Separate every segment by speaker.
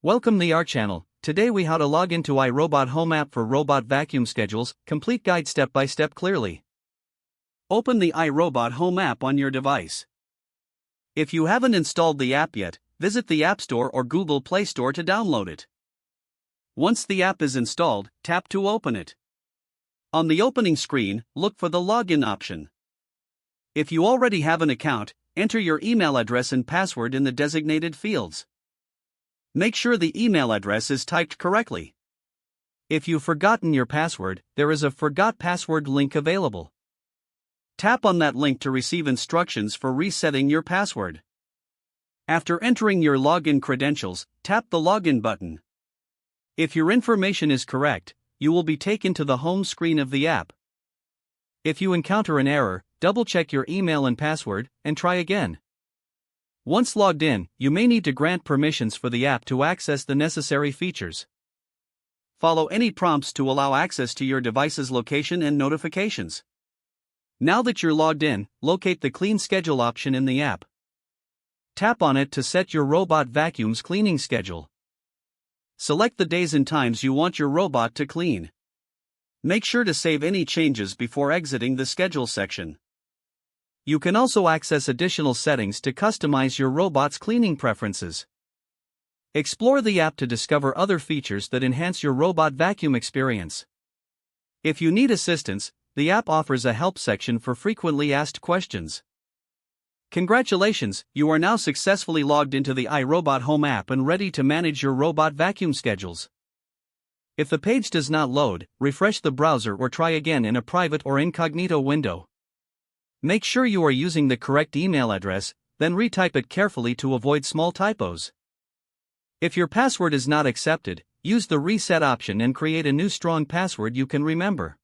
Speaker 1: Welcome to our channel. Today we how to log into iRobot Home app for robot vacuum schedules, complete guide step by step clearly. Open the iRobot Home app on your device. If you haven't installed the app yet, visit the App Store or Google Play Store to download it. Once the app is installed, tap to open it. On the opening screen, look for the login option. If you already have an account, enter your email address and password in the designated fields. Make sure the email address is typed correctly. If you've forgotten your password, there is a Forgot Password link available. Tap on that link to receive instructions for resetting your password. After entering your login credentials, tap the Login button. If your information is correct, you will be taken to the home screen of the app. If you encounter an error, double-check your email and password, and try again. Once logged in, you may need to grant permissions for the app to access the necessary features. Follow any prompts to allow access to your device's location and notifications. Now that you're logged in, locate the Clean Schedule option in the app. Tap on it to set your robot vacuum's cleaning schedule. Select the days and times you want your robot to clean. Make sure to save any changes before exiting the schedule section. You can also access additional settings to customize your robot's cleaning preferences. Explore the app to discover other features that enhance your robot vacuum experience. If you need assistance, the app offers a help section for frequently asked questions. Congratulations, you are now successfully logged into the iRobot Home app and ready to manage your robot vacuum schedules. If the page does not load, refresh the browser or try again in a private or incognito window. Make sure you are using the correct email address, then retype it carefully to avoid small typos. If your password is not accepted, use the reset option and create a new strong password you can remember.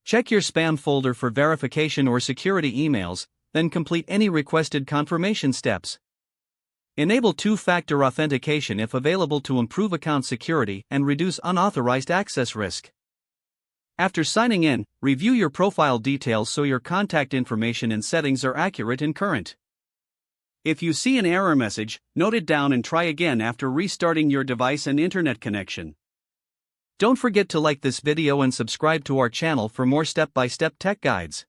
Speaker 1: Check your spam folder for verification or security emails, then complete any requested confirmation steps. Enable two-factor authentication if available to improve account security and reduce unauthorized access risk. After signing in, review your profile details so your contact information and settings are accurate and current. If you see an error message, note it down and try again after restarting your device and internet connection. Don't forget to like this video and subscribe to our channel for more step-by-step tech guides.